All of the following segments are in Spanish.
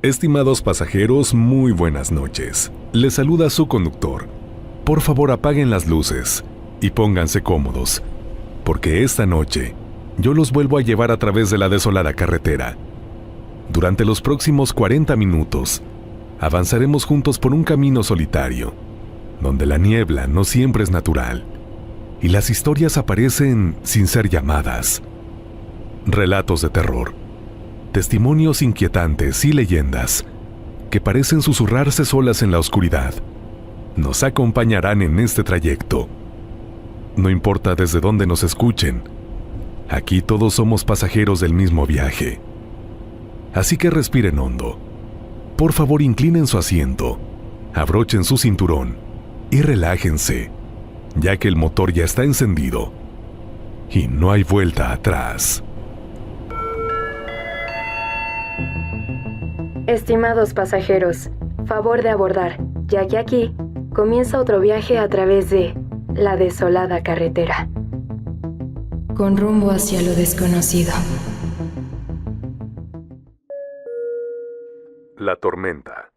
Estimados pasajeros, muy buenas noches. Les saluda su conductor. Por favor, apaguen las luces y pónganse cómodos, porque esta noche yo los vuelvo a llevar a través de la desolada carretera. Durante los próximos 40 minutos, avanzaremos juntos por un camino solitario, donde la niebla no siempre es natural, y las historias aparecen sin ser llamadas. Relatos de terror, testimonios inquietantes y leyendas que parecen susurrarse solas en la oscuridad, nos acompañarán en este trayecto. No importa desde dónde nos escuchen, aquí todos somos pasajeros del mismo viaje. Así que respiren hondo. Por favor, inclinen su asiento, abrochen su cinturón y relájense, ya que el motor ya está encendido y no hay vuelta atrás. Estimados pasajeros, favor de abordar, ya que aquí comienza otro viaje a través de la desolada carretera, con rumbo hacia lo desconocido. La tormenta.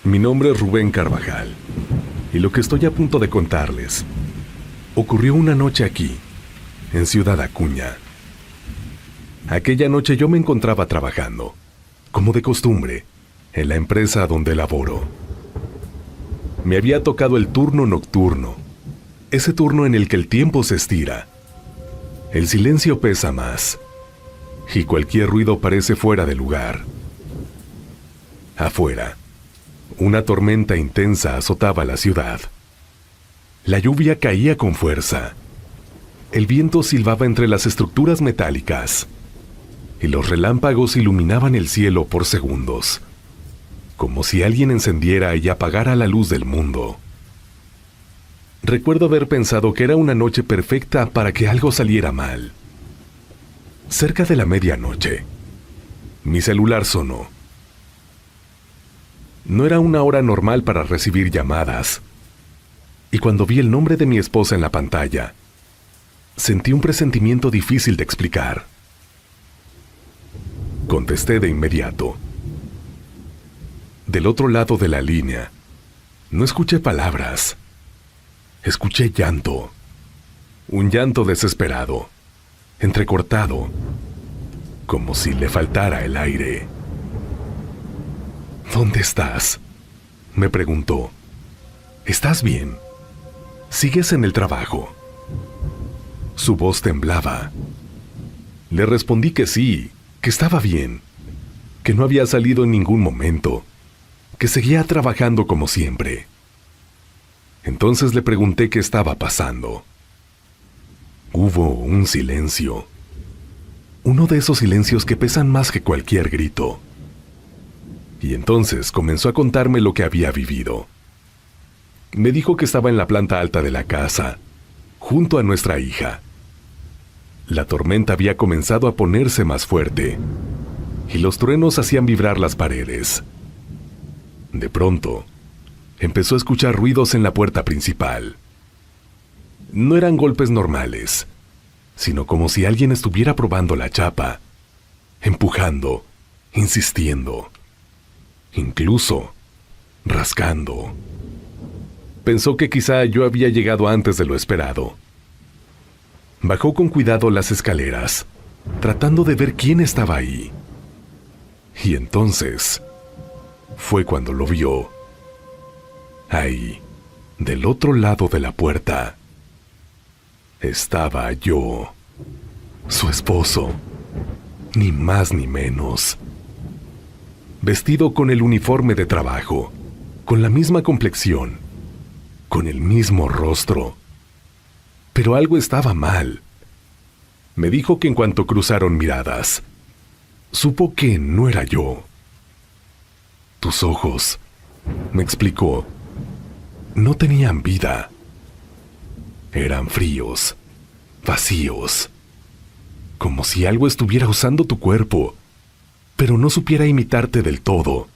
Mi nombre es Rubén Carvajal, y lo que estoy a punto de contarles ocurrió una noche aquí, en Ciudad Acuña. Aquella noche yo me encontraba trabajando, como de costumbre, en la empresa donde laboro. Me había tocado el turno nocturno, ese turno en el que el tiempo se estira, el silencio pesa más, y cualquier ruido parece fuera de lugar. Afuera, una tormenta intensa azotaba la ciudad. La lluvia caía con fuerza. El viento silbaba entre las estructuras metálicas y los relámpagos iluminaban el cielo por segundos, como si alguien encendiera y apagara la luz del mundo. Recuerdo haber pensado que era una noche perfecta para que algo saliera mal. Cerca de la medianoche, mi celular sonó. No era una hora normal para recibir llamadas, y cuando vi el nombre de mi esposa en la pantalla, sentí un presentimiento difícil de explicar. Contesté de inmediato. Del otro lado de la línea, no escuché palabras, escuché llanto. Un llanto desesperado, entrecortado, como si le faltara el aire. ¿Dónde estás?, me preguntó. ¿Estás bien? ¿Sigues en el trabajo? Su voz temblaba. Le respondí que sí, que estaba bien, que no había salido en ningún momento, que seguía trabajando como siempre. Entonces le pregunté qué estaba pasando. Hubo un silencio. Uno de esos silencios que pesan más que cualquier grito. Y entonces comenzó a contarme lo que había vivido. Me dijo que estaba en la planta alta de la casa, junto a nuestra hija. La tormenta había comenzado a ponerse más fuerte, y los truenos hacían vibrar las paredes. De pronto, empezó a escuchar ruidos en la puerta principal. No eran golpes normales, sino como si alguien estuviera probando la chapa, empujando, insistiendo, incluso rascando. Pensó que quizá yo había llegado antes de lo esperado. Bajó con cuidado las escaleras, tratando de ver quién estaba ahí. Y entonces fue cuando lo vio. Ahí, del otro lado de la puerta, estaba yo, su esposo, ni más ni menos. Vestido con el uniforme de trabajo, con la misma complexión, con el mismo rostro. Pero algo estaba mal. Me dijo que en cuanto cruzaron miradas, supo que no era yo. Tus ojos, me explicó, no tenían vida. Eran fríos, vacíos, como si algo estuviera usando tu cuerpo, pero no supiera imitarte del todo.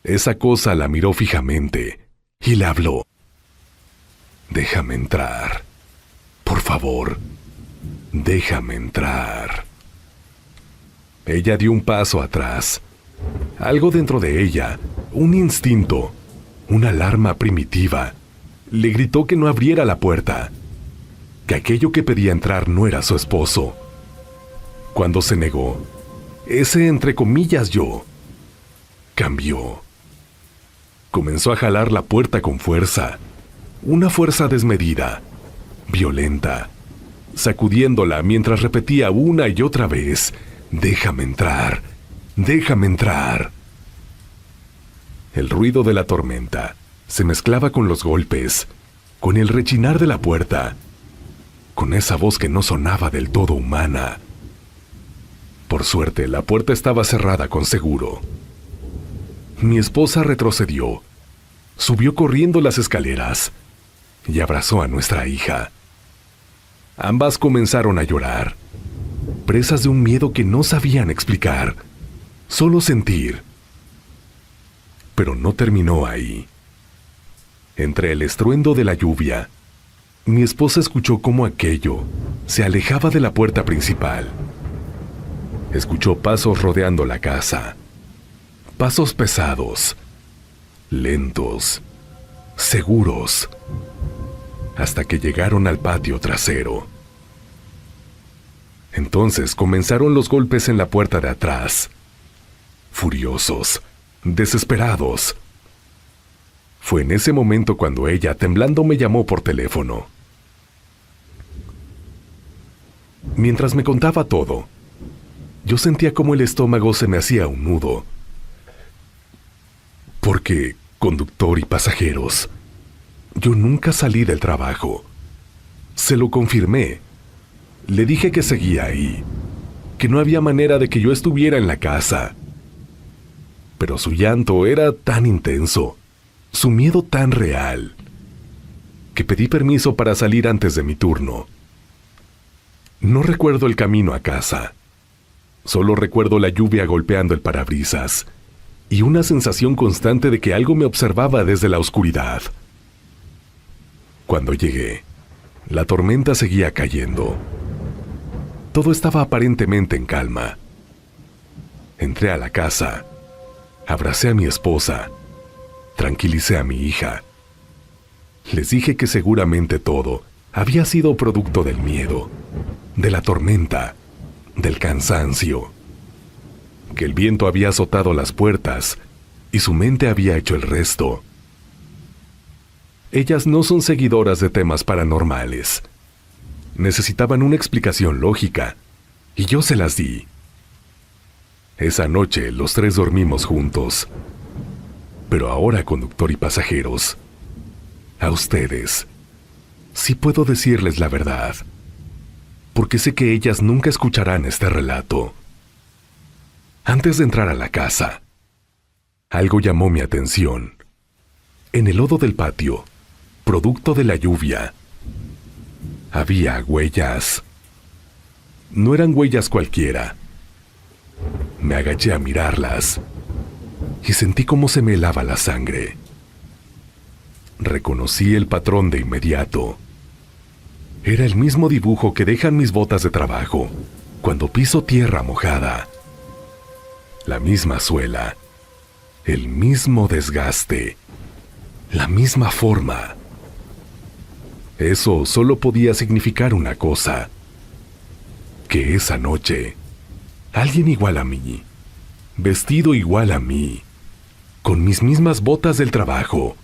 Esa cosa la miró fijamente y le habló. Déjame entrar. Por favor, déjame entrar. Ella dio un paso atrás. Algo dentro de ella, un instinto, una alarma primitiva, le gritó que no abriera la puerta, que aquello que pedía entrar no era su esposo. Cuando se negó, ese entre comillas yo cambió. Comenzó a jalar la puerta con fuerza, una fuerza desmedida, violenta, sacudiéndola mientras repetía una y otra vez: déjame entrar, déjame entrar. El ruido de la tormenta se mezclaba con los golpes, con el rechinar de la puerta, con esa voz que no sonaba del todo humana. Por suerte, la puerta estaba cerrada con seguro. Mi esposa retrocedió, subió corriendo las escaleras y abrazó a nuestra hija. Ambas comenzaron a llorar, presas de un miedo que no sabían explicar, solo sentir. Pero no terminó ahí. Entre el estruendo de la lluvia, mi esposa escuchó cómo aquello se alejaba de la puerta principal. Escuchó pasos rodeando la casa, pasos pesados, lentos, seguros, hasta que llegaron al patio trasero. Entonces comenzaron los golpes en la puerta de atrás, furiosos, desesperados. Fue en ese momento cuando ella, temblando, me llamó por teléfono. Mientras me contaba todo, yo sentía como el estómago se me hacía un nudo. Porque, conductor y pasajeros, yo nunca salí del trabajo. Se lo confirmé. Le dije que seguía ahí, que no había manera de que yo estuviera en la casa. Pero su llanto era tan intenso, su miedo tan real, que pedí permiso para salir antes de mi turno. No recuerdo el camino a casa. Solo recuerdo la lluvia golpeando el parabrisas y una sensación constante de que algo me observaba desde la oscuridad. Cuando llegué, la tormenta seguía cayendo. Todo estaba aparentemente en calma. Entré a la casa, abracé a mi esposa, tranquilicé a mi hija. Les dije que seguramente todo había sido producto del miedo, de la tormenta, del cansancio, que el viento había azotado las puertas y su mente había hecho el resto. Ellas no son seguidoras de temas paranormales. Necesitaban una explicación lógica, y yo se las di. Esa noche los tres dormimos juntos. Pero ahora, conductor y pasajeros, a ustedes, sí puedo decirles la verdad, porque sé que ellas nunca escucharán este relato. Antes de entrar a la casa, algo llamó mi atención. En el lodo del patio, producto de la lluvia, había huellas. No eran huellas cualquiera. Me agaché a mirarlas y sentí cómo se me helaba la sangre. Reconocí el patrón de inmediato. Era el mismo dibujo que dejan mis botas de trabajo cuando piso tierra mojada. La misma suela, el mismo desgaste, la misma forma. Eso solo podía significar una cosa: que esa noche, alguien igual a mí, vestido igual a mí, con mis mismas botas del trabajo,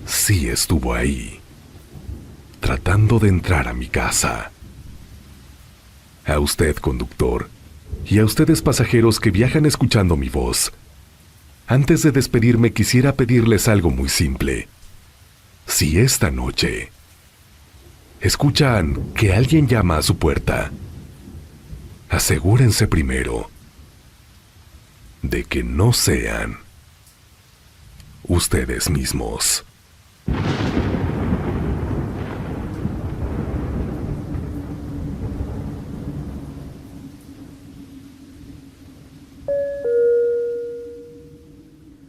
sí estuvo ahí, tratando de entrar a mi casa. A usted, conductor, y a ustedes, pasajeros que viajan escuchando mi voz, antes de despedirme quisiera pedirles algo muy simple. Si esta noche escuchan que alguien llama a su puerta, asegúrense primero de que no sean ustedes mismos.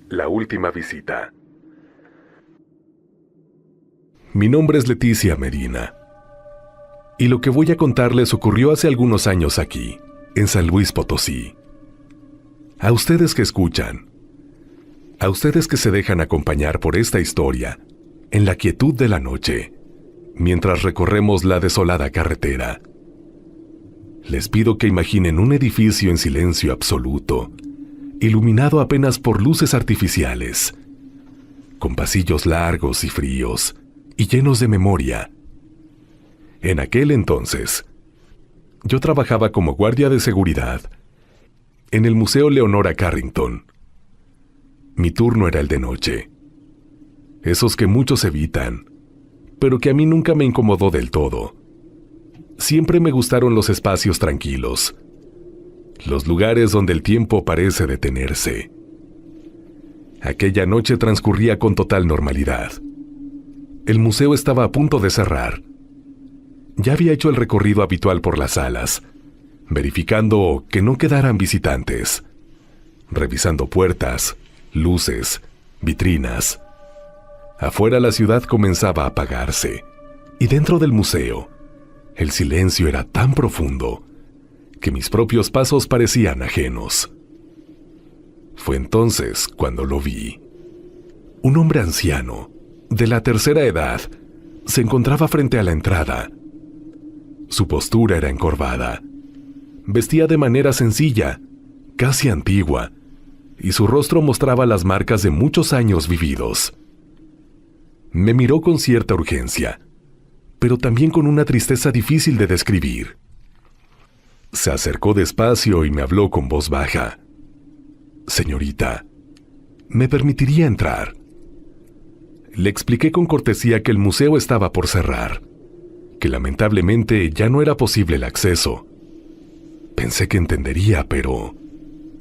La última visita. Mi nombre es Leticia Medina. Y lo que voy a contarles ocurrió hace algunos años aquí, en San Luis Potosí. A ustedes que escuchan, a ustedes que se dejan acompañar por esta historia, en la quietud de la noche, mientras recorremos la desolada carretera, les pido que imaginen un edificio en silencio absoluto, iluminado apenas por luces artificiales, con pasillos largos y fríos y llenos de memoria. En aquel entonces, yo trabajaba como guardia de seguridad en el Museo Leonora Carrington. Mi turno era el de noche. Esos que muchos evitan, pero que a mí nunca me incomodó del todo. Siempre me gustaron los espacios tranquilos, los lugares donde el tiempo parece detenerse. Aquella noche transcurría con total normalidad. El museo estaba a punto de cerrar. Ya había hecho el recorrido habitual por las salas, verificando que no quedaran visitantes, revisando puertas, luces, vitrinas. Afuera la ciudad comenzaba a apagarse, y dentro del museo, el silencio era tan profundo que mis propios pasos parecían ajenos. Fue entonces cuando lo vi. Un hombre anciano, de la tercera edad, se encontraba frente a la entrada. Su postura era encorvada. Vestía de manera sencilla, casi antigua, y su rostro mostraba las marcas de muchos años vividos. Me miró con cierta urgencia, pero también con una tristeza difícil de describir. Se acercó despacio y me habló con voz baja. «Señorita, ¿me permitiría entrar?» Le expliqué con cortesía que el museo estaba por cerrar, que lamentablemente ya no era posible el acceso. Pensé que entendería, pero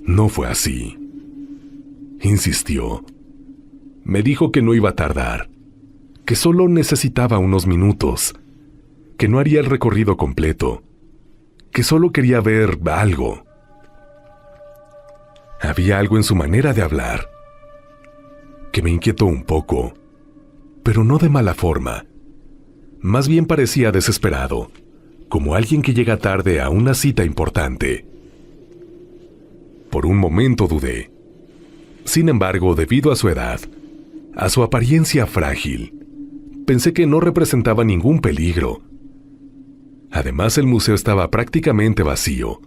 no fue así. Insistió. Me dijo que no iba a tardar, que solo necesitaba unos minutos, que no haría el recorrido completo, que solo quería ver algo. Había algo en su manera de hablar que me inquietó un poco, pero no de mala forma. Más bien parecía desesperado, como alguien que llega tarde a una cita importante. Por un momento dudé. Sin embargo, debido a su edad, a su apariencia frágil, pensé que no representaba ningún peligro. Además, el museo estaba prácticamente vacío,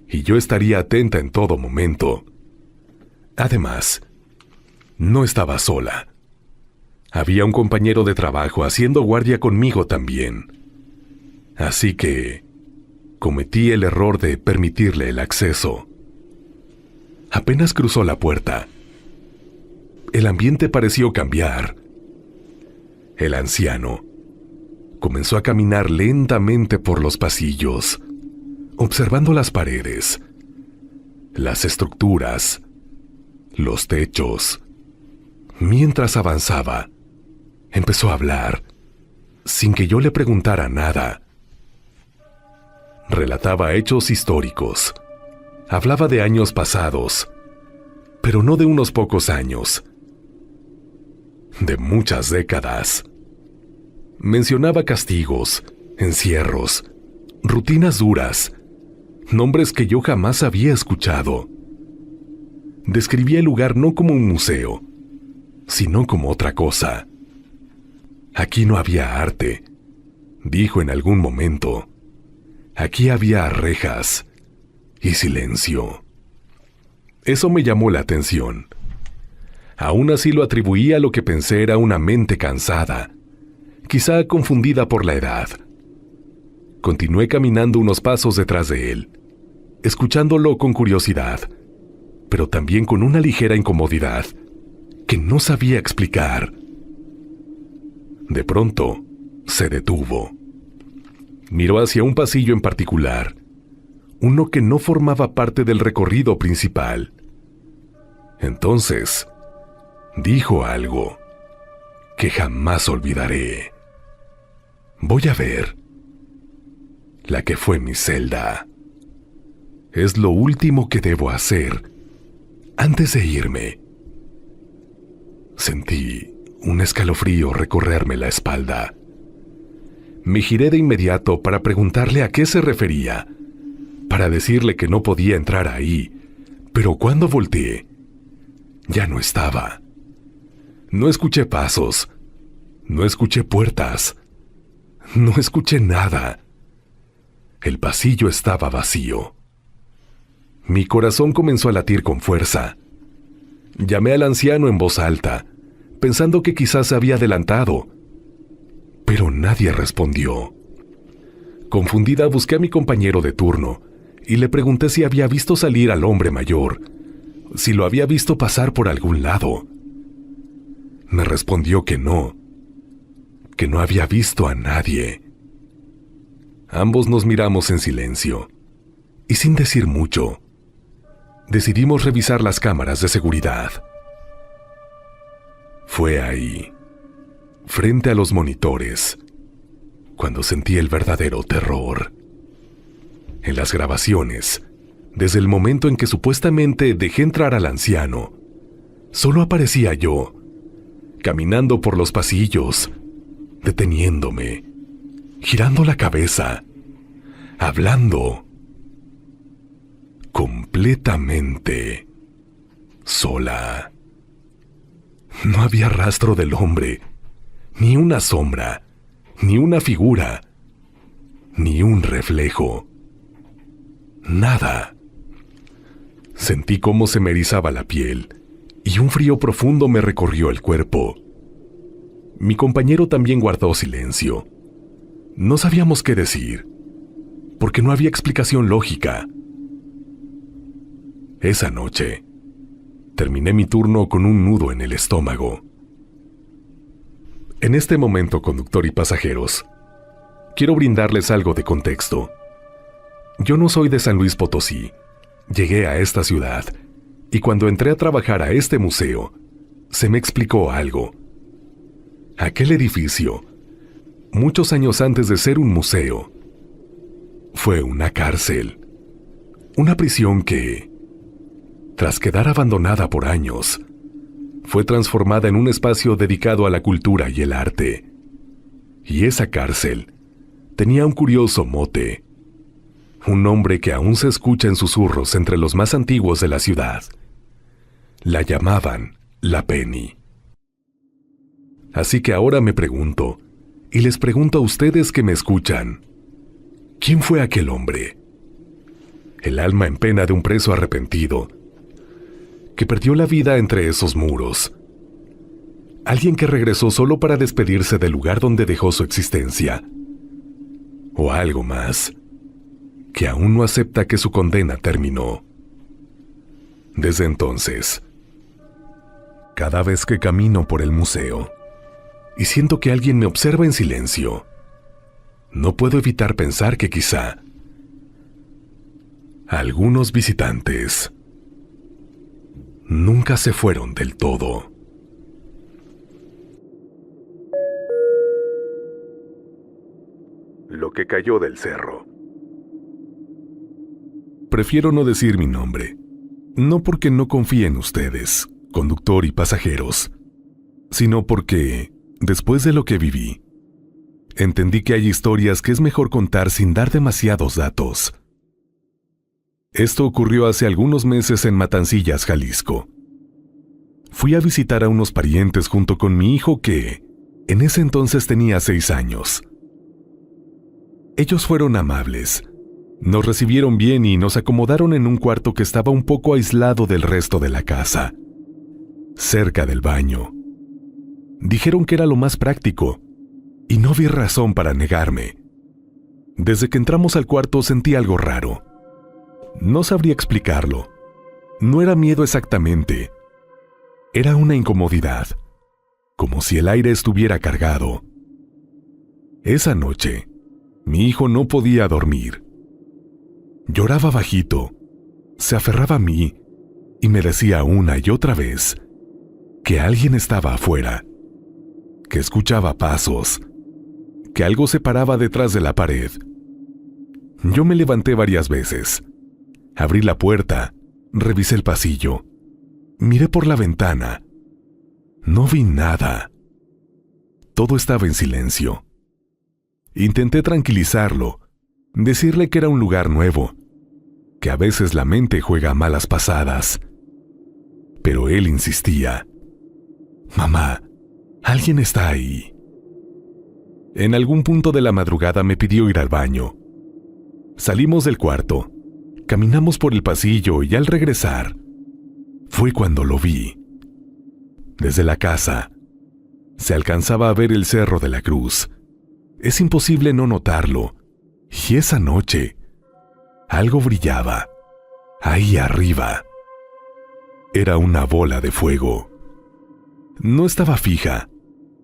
y yo estaría atenta en todo momento. Además, no estaba sola. Había un compañero de trabajo haciendo guardia conmigo también. Así que cometí el error de permitirle el acceso. Apenas cruzó la puerta, el ambiente pareció cambiar. El anciano comenzó a caminar lentamente por los pasillos, observando las paredes, las estructuras, los techos. Mientras avanzaba, empezó a hablar, sin que yo le preguntara nada. Relataba hechos históricos. Hablaba de años pasados, pero no de unos pocos años, de muchas décadas. Mencionaba castigos, encierros, rutinas duras, nombres que yo jamás había escuchado. Describía el lugar no como un museo, sino como otra cosa. Aquí no había arte, dijo en algún momento. Aquí había rejas y silencio. Eso me llamó la atención. Aún así lo atribuía a lo que pensé era una mente cansada, quizá confundida por la edad. Continué caminando unos pasos detrás de él, escuchándolo con curiosidad, pero también con una ligera incomodidad que no sabía explicar. De pronto, se detuvo. Miró hacia un pasillo en particular, uno que no formaba parte del recorrido principal. Entonces, dijo algo que jamás olvidaré. Voy a ver la que fue mi celda. Es lo último que debo hacer antes de irme. Sentí un escalofrío recorrerme la espalda. Me giré de inmediato para preguntarle a qué se refería, para decirle que no podía entrar ahí, pero cuando volteé, ya no estaba. No escuché pasos, no escuché puertas, no escuché nada. El pasillo estaba vacío. Mi corazón comenzó a latir con fuerza. Llamé al anciano en voz alta, pensando que quizás se había adelantado, pero nadie respondió. Confundida busqué a mi compañero de turno y le pregunté si había visto salir al hombre mayor, si lo había visto pasar por algún lado. Me respondió que no había visto a nadie. Ambos nos miramos en silencio, y sin decir mucho, decidimos revisar las cámaras de seguridad. Fue ahí, frente a los monitores, cuando sentí el verdadero terror. En las grabaciones, desde el momento en que supuestamente dejé entrar al anciano, solo aparecía yo, caminando por los pasillos, deteniéndome, girando la cabeza, hablando, completamente sola. No había rastro del hombre, ni una sombra, ni una figura, ni un reflejo. Nada. Sentí cómo se me erizaba la piel y un frío profundo me recorrió el cuerpo. Mi compañero también guardó silencio. No sabíamos qué decir, porque no había explicación lógica. Esa noche, terminé mi turno con un nudo en el estómago. En este momento, conductor y pasajeros, quiero brindarles algo de contexto. Yo no soy de San Luis Potosí. Llegué a esta ciudad y cuando entré a trabajar a este museo, se me explicó algo. Aquel edificio, muchos años antes de ser un museo, fue una cárcel, una prisión que, tras quedar abandonada por años, fue transformada en un espacio dedicado a la cultura y el arte. Y esa cárcel tenía un curioso mote, un nombre que aún se escucha en susurros entre los más antiguos de la ciudad. La llamaban La Penny. Así que ahora me pregunto, y les pregunto a ustedes que me escuchan, ¿quién fue aquel hombre? El alma en pena de un preso arrepentido, que perdió la vida entre esos muros. Alguien que regresó solo para despedirse del lugar donde dejó su existencia. O algo más, que aún no acepta que su condena terminó. Desde entonces, cada vez que camino por el museo y siento que alguien me observa en silencio, no puedo evitar pensar que quizá algunos visitantes nunca se fueron del todo. Lo que cayó del cerro. Prefiero no decir mi nombre, no porque no confíe en ustedes, conductor y pasajeros, sino porque, después de lo que viví, entendí que hay historias que es mejor contar sin dar demasiados datos. Esto ocurrió hace algunos meses en Matancillas, Jalisco. Fui a visitar a unos parientes junto con mi hijo que, en ese entonces tenía 6 años. Ellos fueron amables. Nos recibieron bien y nos acomodaron en un cuarto que estaba un poco aislado del resto de la casa, cerca del baño. Dijeron que era lo más práctico, y no vi razón para negarme. Desde que entramos al cuarto sentí algo raro. No sabría explicarlo. No era miedo exactamente. Era una incomodidad, como si el aire estuviera cargado. Esa noche, mi hijo no podía dormir. Lloraba bajito, se aferraba a mí y me decía una y otra vez que alguien estaba afuera, que escuchaba pasos, que algo se paraba detrás de la pared. Yo me levanté varias veces. Abrí la puerta, revisé el pasillo, miré por la ventana. No vi nada, Todo estaba en silencio. Intenté tranquilizarlo, decirle que era un lugar nuevo, que a veces la mente juega malas pasadas. Pero él insistía. «Mamá, alguien está ahí». En algún punto de la madrugada me pidió ir al baño. Salimos del cuarto, caminamos por el pasillo y al regresar, fue cuando lo vi. Desde la casa, se alcanzaba a ver el Cerro de la Cruz. Es imposible no notarlo. Y esa noche, algo brillaba, ahí arriba. Era una bola de fuego. No estaba fija,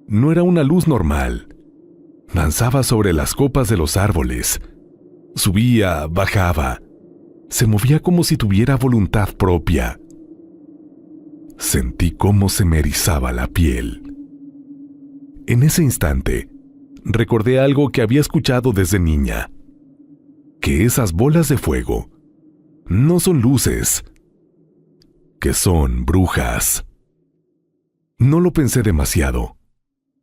no era una luz normal. Danzaba sobre las copas de los árboles. Subía, bajaba. Se movía como si tuviera voluntad propia. Sentí cómo se me erizaba la piel. En ese instante, recordé algo que había escuchado desde niña. Que esas bolas de fuego no son luces, que son brujas. No lo pensé demasiado.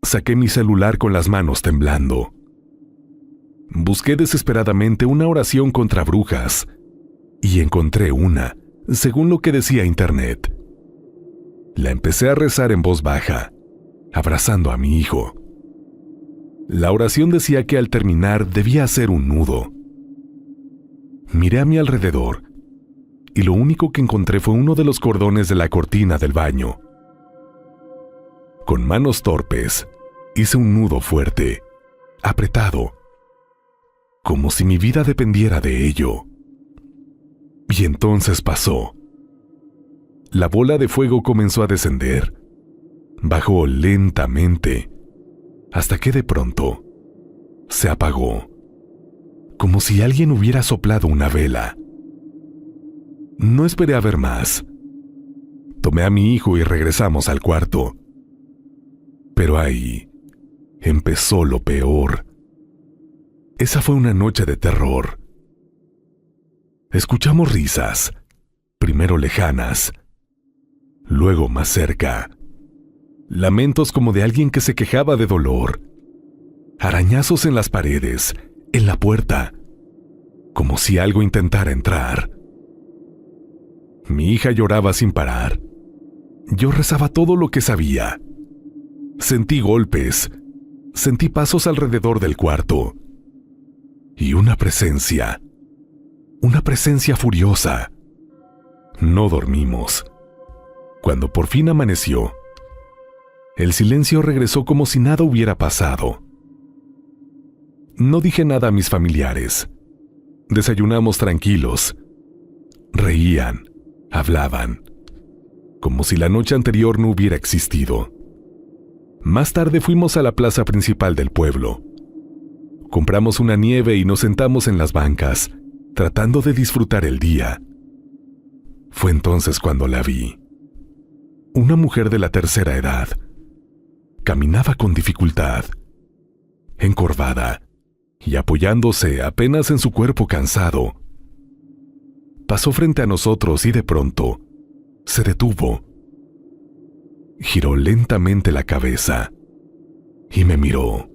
Saqué mi celular con las manos temblando. Busqué desesperadamente una oración contra brujas y encontré una, según lo que decía Internet. La empecé a rezar en voz baja, abrazando a mi hijo. La oración decía que al terminar debía hacer un nudo. Miré a mi alrededor y lo único que encontré fue uno de los cordones de la cortina del baño. Con manos torpes, hice un nudo fuerte, apretado, como si mi vida dependiera de ello. Y entonces pasó. La bola de fuego comenzó a descender. Bajó lentamente, hasta que de pronto se apagó, como si alguien hubiera soplado una vela. No esperé a ver más. Tomé a mi hijo y regresamos al cuarto. Pero ahí empezó lo peor. Esa fue una noche de terror. Escuchamos risas, primero lejanas, luego más cerca. Lamentos como de alguien que se quejaba de dolor. Arañazos en las paredes, en la puerta, como si algo intentara entrar. Mi hija lloraba sin parar. Yo rezaba todo lo que sabía. Sentí golpes, sentí pasos alrededor del cuarto. Y una presencia furiosa. No dormimos. Cuando por fin amaneció, el silencio regresó como si nada hubiera pasado. No dije nada a mis familiares. Desayunamos tranquilos. Reían, hablaban, como si la noche anterior no hubiera existido. Más tarde fuimos a la plaza principal del pueblo. Compramos una nieve y nos sentamos en las bancas, tratando de disfrutar el día. Fue entonces cuando la vi. Una mujer de la tercera edad. Caminaba con dificultad, encorvada y apoyándose apenas en su cuerpo cansado. Pasó frente a nosotros y de pronto se detuvo. Giró lentamente la cabeza y me miró.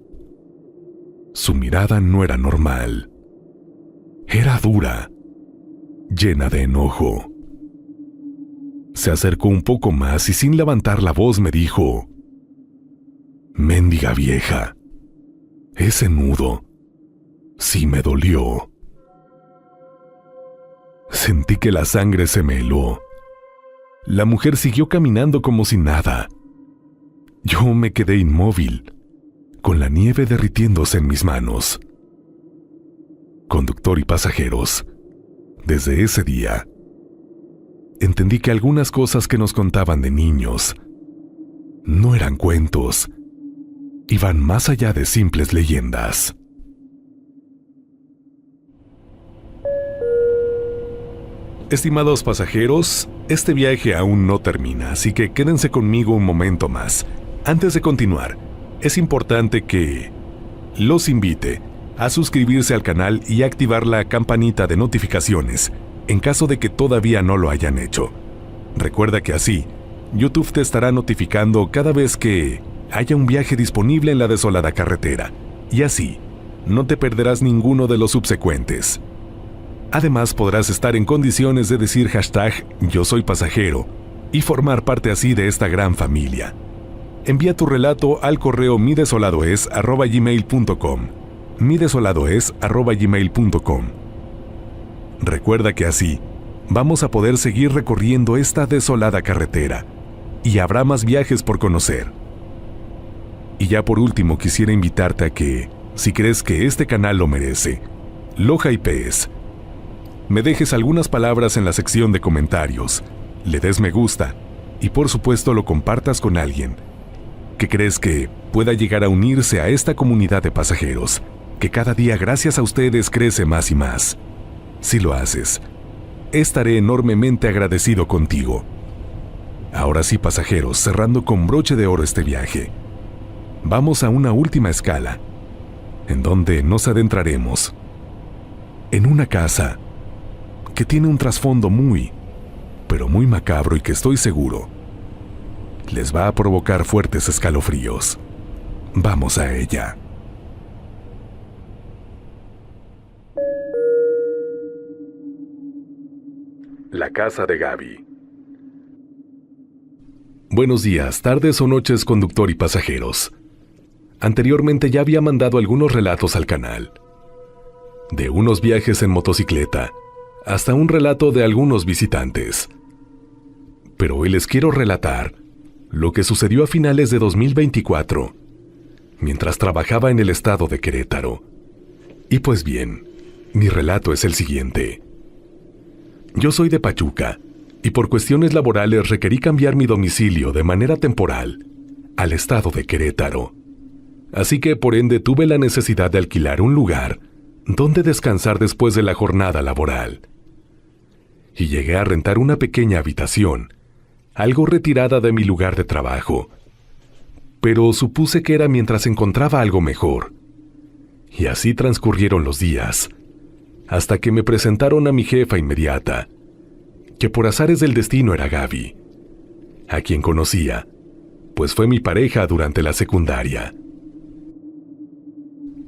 Su mirada no era normal. Era dura, llena de enojo. Se acercó un poco más y sin levantar la voz me dijo: «Mendiga vieja, ese nudo sí me dolió». Sentí que la sangre se me heló. La mujer siguió caminando como si nada. Yo me quedé inmóvil, con la nieve derritiéndose en mis manos. Conductor y pasajeros, desde ese día, entendí que algunas cosas que nos contaban de niños no eran cuentos, iban más allá de simples leyendas. Estimados pasajeros, este viaje aún no termina, así que quédense conmigo un momento más. Antes de continuar, es importante que los invite a suscribirse al canal y activar la campanita de notificaciones, en caso de que todavía no lo hayan hecho. Recuerda que así, YouTube te estará notificando cada vez que haya un viaje disponible en la desolada carretera, y así no te perderás ninguno de los subsecuentes. Además, podrás estar en condiciones de decir #yo soy pasajero y formar parte así de esta gran familia. Envía tu relato al correo midesoladoes@gmail.com. midesoladoes@gmail.com. Recuerda que así vamos a poder seguir recorriendo esta desolada carretera y habrá más viajes por conocer. Y ya por último quisiera invitarte a que, si crees que este canal lo merece, lo hypees, me dejes algunas palabras en la sección de comentarios, le des me gusta y por supuesto lo compartas con alguien que crees que pueda llegar a unirse a esta comunidad de pasajeros, que cada día gracias a ustedes crece más y más. Si lo haces, estaré enormemente agradecido contigo. Ahora sí, pasajeros, cerrando con broche de oro este viaje, vamos a una última escala, en donde nos adentraremos en una casa que tiene un trasfondo muy, pero muy macabro y que estoy seguro les va a provocar fuertes escalofríos. Vamos a ella. La casa de Gaby. Buenos días, tardes o noches, conductor y pasajeros. Anteriormente ya había mandado algunos relatos al canal. De unos viajes en motocicleta, hasta un relato de algunos visitantes. Pero hoy les quiero relatar lo que sucedió a finales de 2024, mientras trabajaba en el estado de Querétaro. Y pues bien, mi relato es el siguiente. Yo soy de Pachuca, y por cuestiones laborales requerí cambiar mi domicilio de manera temporal al estado de Querétaro. Así que por ende tuve la necesidad de alquilar un lugar donde descansar después de la jornada laboral. Y llegué a rentar una pequeña habitación, algo retirada de mi lugar de trabajo, pero supuse que era mientras encontraba algo mejor. Y así transcurrieron los días, hasta que me presentaron a mi jefa inmediata, que por azares del destino era Gaby, a quien conocía, pues fue mi pareja durante la secundaria.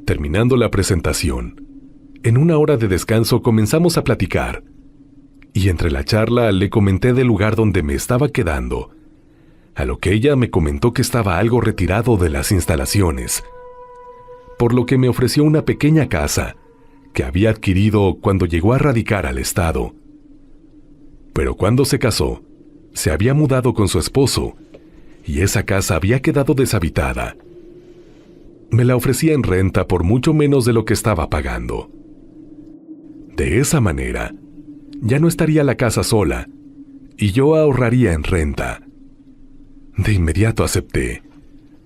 Terminando la presentación, en una hora de descanso comenzamos a platicar, y entre la charla le comenté del lugar donde me estaba quedando, a lo que ella me comentó que estaba algo retirado de las instalaciones, por lo que me ofreció una pequeña casa que había adquirido cuando llegó a radicar al estado. Pero cuando se casó, se había mudado con su esposo, y esa casa había quedado deshabitada. Me la ofrecía en renta por mucho menos de lo que estaba pagando. De esa manera, ya no estaría la casa sola, y yo ahorraría en renta. De inmediato acepté,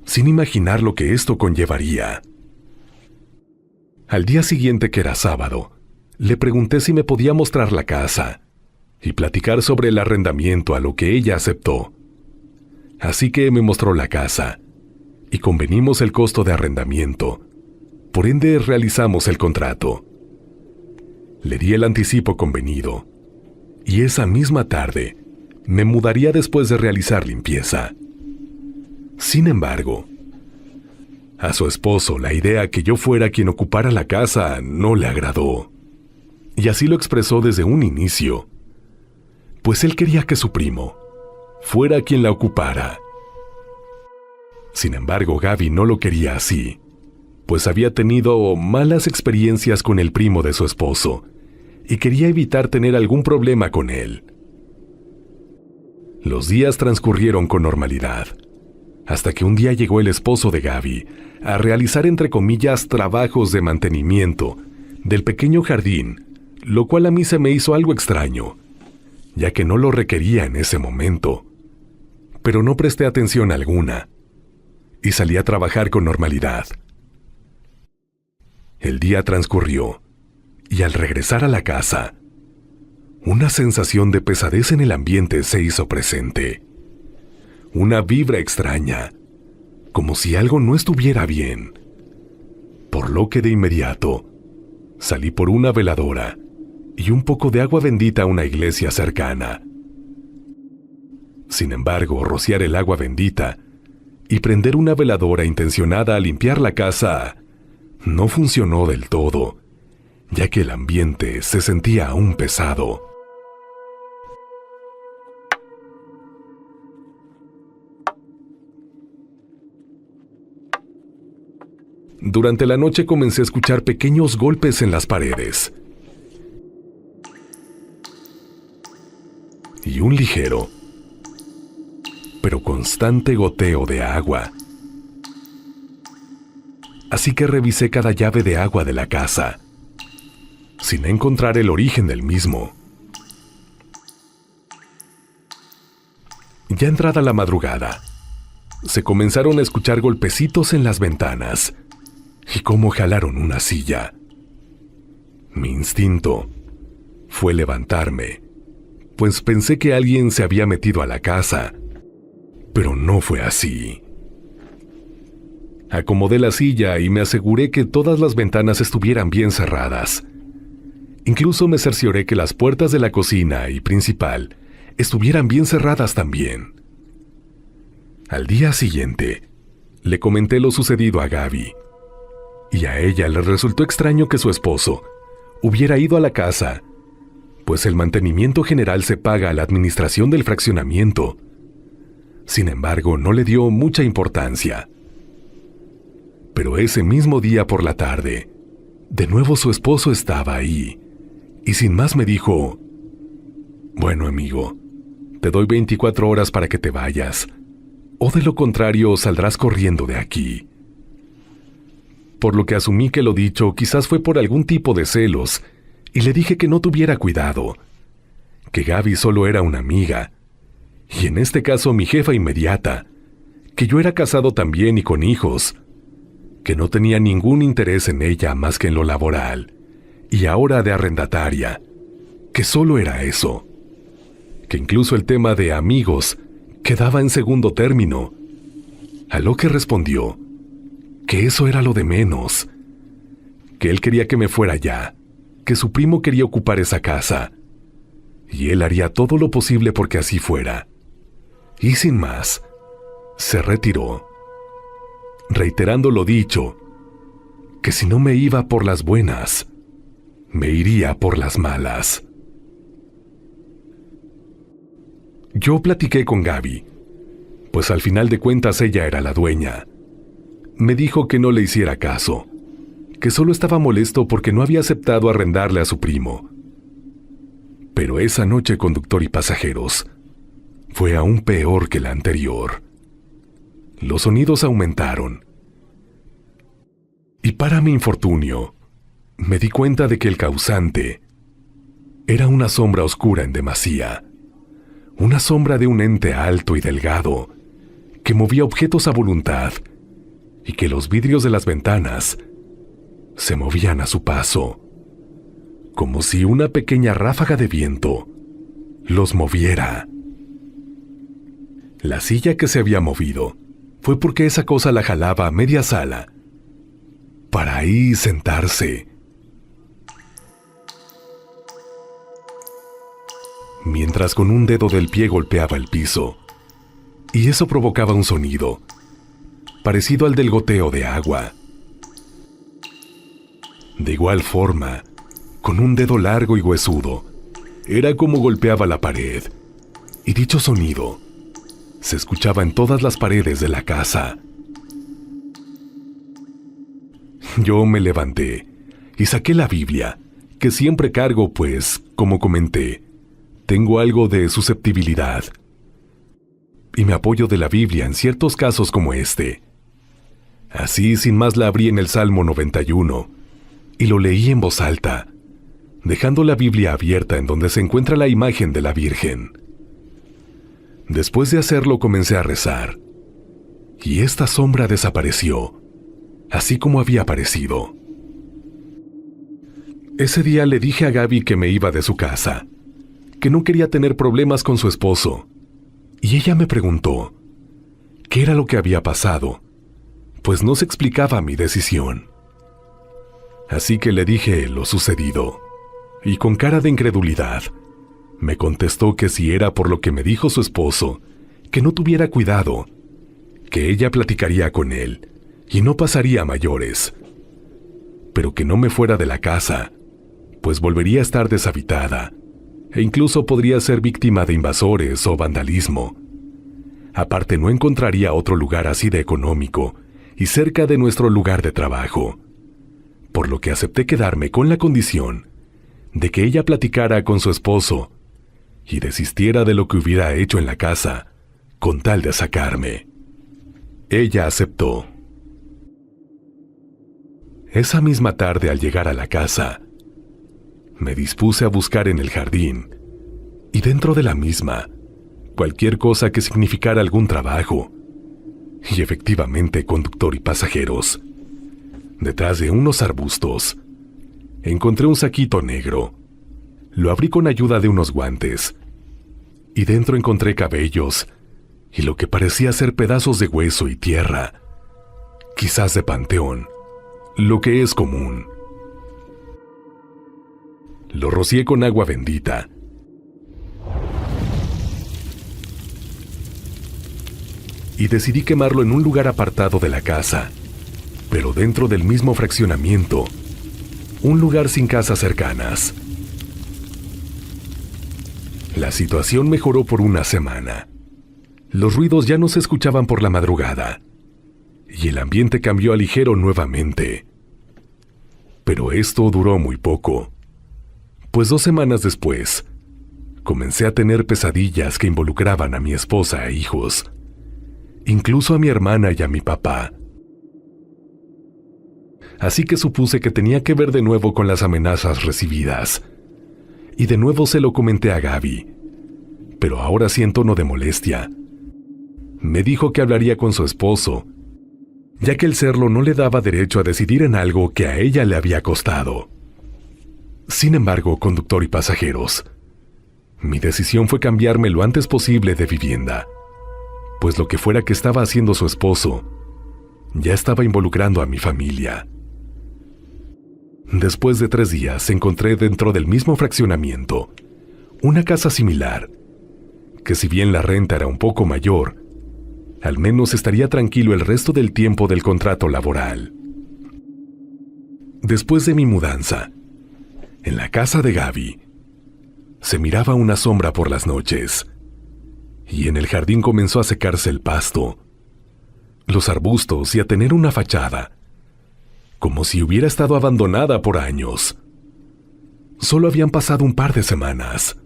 sin imaginar lo que esto conllevaría. Al día siguiente, que era sábado, le pregunté si me podía mostrar la casa y platicar sobre el arrendamiento, a lo que ella aceptó. Así que me mostró la casa y convenimos el costo de arrendamiento. Por ende, realizamos el contrato. Le di el anticipo convenido, y esa misma tarde me mudaría después de realizar limpieza. Sin embargo, a su esposo la idea que yo fuera quien ocupara la casa no le agradó, y así lo expresó desde un inicio, pues él quería que su primo fuera quien la ocupara. Sin embargo, Gaby no lo quería así, pues había tenido malas experiencias con el primo de su esposo y quería evitar tener algún problema con él. Los días transcurrieron con normalidad, hasta que un día llegó el esposo de Gaby a realizar, entre comillas, trabajos de mantenimiento del pequeño jardín, lo cual a mí se me hizo algo extraño, ya que no lo requería en ese momento. Pero no presté atención alguna y salí a trabajar con normalidad. El día transcurrió, y al regresar a la casa, una sensación de pesadez en el ambiente se hizo presente. Una vibra extraña, como si algo no estuviera bien. Por lo que de inmediato, salí por una veladora y un poco de agua bendita a una iglesia cercana. Sin embargo, rociar el agua bendita y prender una veladora intencionada a limpiar la casa no funcionó del todo, ya que el ambiente se sentía aún pesado. Durante la noche comencé a escuchar pequeños golpes en las paredes y un ligero, pero constante goteo de agua. Así que revisé cada llave de agua de la casa, sin encontrar el origen del mismo. Ya entrada la madrugada, se comenzaron a escuchar golpecitos en las ventanas y cómo jalaron una silla. Mi instinto fue levantarme, pues pensé que alguien se había metido a la casa, pero no fue así. Acomodé la silla y me aseguré que todas las ventanas estuvieran bien cerradas. Incluso me cercioré que las puertas de la cocina y principal estuvieran bien cerradas también. Al día siguiente, le comenté lo sucedido a Gaby, y a ella le resultó extraño que su esposo hubiera ido a la casa, pues el mantenimiento general se paga a la administración del fraccionamiento. Sin embargo, no le dio mucha importancia. Pero ese mismo día por la tarde, de nuevo su esposo estaba ahí, y sin más me dijo: «Bueno, amigo, te doy 24 horas para que te vayas, o de lo contrario saldrás corriendo de aquí». Por lo que asumí que lo dicho quizás fue por algún tipo de celos, y le dije que no tuviera cuidado, que Gaby solo era una amiga, y en este caso mi jefa inmediata, que yo era casado también y con hijos, que no tenía ningún interés en ella más que en lo laboral, y ahora de arrendataria, que solo era eso, que incluso el tema de amigos quedaba en segundo término, a lo que respondió que eso era lo de menos, que él quería que me fuera ya, que su primo quería ocupar esa casa, y él haría todo lo posible porque así fuera. Y sin más, se retiró, reiterando lo dicho, que si no me iba por las buenas, me iría por las malas. Yo platiqué con Gaby, pues al final de cuentas ella era la dueña. Me dijo que no le hiciera caso, que solo estaba molesto porque no había aceptado arrendarle a su primo. Pero esa noche, conductor y pasajeros, fue aún peor que la anterior. Los sonidos aumentaron. Y para mi infortunio, me di cuenta de que el causante era una sombra oscura en demasía, una sombra de un ente alto y delgado que movía objetos a voluntad y que los vidrios de las ventanas se movían a su paso, como si una pequeña ráfaga de viento los moviera. La silla que se había movido fue porque esa cosa la jalaba a media sala para ahí sentarse. Mientras con un dedo del pie golpeaba el piso, y eso provocaba un sonido parecido al del goteo de agua. De igual forma, con un dedo largo y huesudo, era como golpeaba la pared, y dicho sonido se escuchaba en todas las paredes de la casa. Yo me levanté y saqué la Biblia, que siempre cargo, pues, como comenté, tengo algo de susceptibilidad, y me apoyo de la Biblia en ciertos casos como este. Así, sin más, la abrí en el Salmo 91 y lo leí en voz alta, dejando la Biblia abierta en donde se encuentra la imagen de la Virgen. Después de hacerlo comencé a rezar, y esta sombra desapareció, así como había aparecido. Ese día le dije a Gaby que me iba de su casa, que no quería tener problemas con su esposo, y ella me preguntó qué era lo que había pasado, pues no se explicaba mi decisión. Así que le dije lo sucedido, y con cara de incredulidad, me contestó que si era por lo que me dijo su esposo, que no tuviera cuidado, que ella platicaría con él y no pasaría a mayores, pero que no me fuera de la casa, pues volvería a estar deshabitada e incluso podría ser víctima de invasores o vandalismo. Aparte, no encontraría otro lugar así de económico y cerca de nuestro lugar de trabajo, por lo que acepté quedarme con la condición de que ella platicara con su esposo y desistiera de lo que hubiera hecho en la casa con tal de sacarme. Ella aceptó. Esa misma tarde, al llegar a la casa, me dispuse a buscar en el jardín y dentro de la misma cualquier cosa que significara algún trabajo. Y efectivamente, conductor y pasajeros, detrás de unos arbustos, encontré un saquito negro. Lo abrí con ayuda de unos guantes y dentro encontré cabellos y lo que parecía ser pedazos de hueso y tierra, quizás de panteón, lo que es común. Lo rocié con agua bendita y decidí quemarlo en un lugar apartado de la casa, pero dentro del mismo fraccionamiento, un lugar sin casas cercanas. La situación mejoró por una semana. Los ruidos ya no se escuchaban por la madrugada y el ambiente cambió a ligero nuevamente. Pero esto duró muy poco, pues 2 semanas después, comencé a tener pesadillas que involucraban a mi esposa e hijos, incluso a mi hermana y a mi papá. Así que supuse que tenía que ver de nuevo con las amenazas recibidas. Y de nuevo se lo comenté a Gaby, pero ahora sí en tono de molestia. Me dijo que hablaría con su esposo, ya que el serlo no le daba derecho a decidir en algo que a ella le había costado. Sin embargo, conductor y pasajeros, mi decisión fue cambiarme lo antes posible de vivienda, pues lo que fuera que estaba haciendo su esposo ya estaba involucrando a mi familia. Después de 3 días encontré dentro del mismo fraccionamiento una casa similar, que si bien la renta era un poco mayor, al menos estaría tranquilo el resto del tiempo del contrato laboral. Después de mi mudanza, en la casa de Gaby, se miraba una sombra por las noches, y en el jardín comenzó a secarse el pasto, los arbustos y a tener una fachada, como si hubiera estado abandonada por años. Solo habían pasado un par de semanas.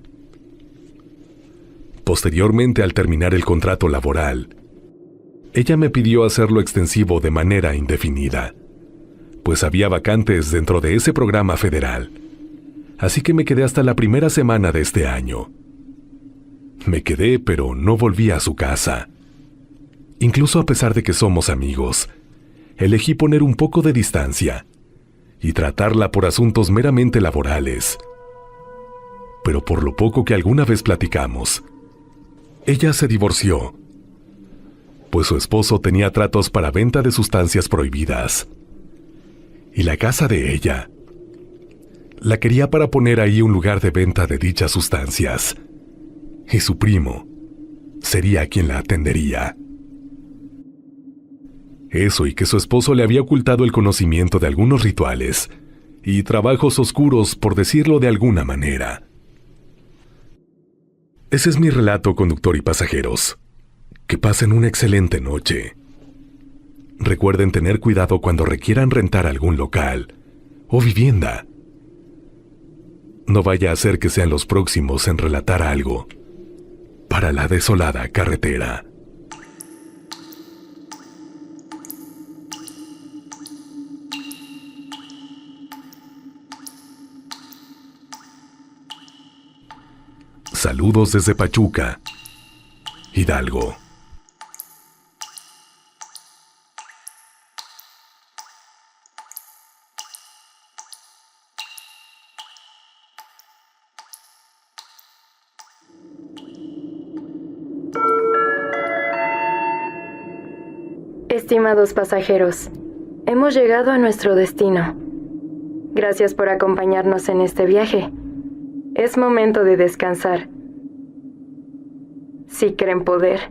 Posteriormente, al terminar el contrato laboral, ella me pidió hacerlo extensivo de manera indefinida, pues había vacantes dentro de ese programa federal, así que me quedé hasta la primera semana de este año. Me quedé, pero no volví a su casa. Incluso a pesar de que somos amigos, elegí poner un poco de distancia y tratarla por asuntos meramente laborales. Pero por lo poco que alguna vez platicamos, ella se divorció, pues su esposo tenía tratos para venta de sustancias prohibidas. Y la casa de ella la quería para poner ahí un lugar de venta de dichas sustancias. Y su primo sería quien la atendería. Eso y que su esposo le había ocultado el conocimiento de algunos rituales y trabajos oscuros, por decirlo de alguna manera. Ese es mi relato, conductor y pasajeros. Que pasen una excelente noche. Recuerden tener cuidado cuando requieran rentar algún local o vivienda. No vaya a ser que sean los próximos en relatar algo para la desolada carretera. Saludos desde Pachuca, Hidalgo. Estimados pasajeros, hemos llegado a nuestro destino. Gracias por acompañarnos en este viaje. Es momento de descansar. Si creen poder,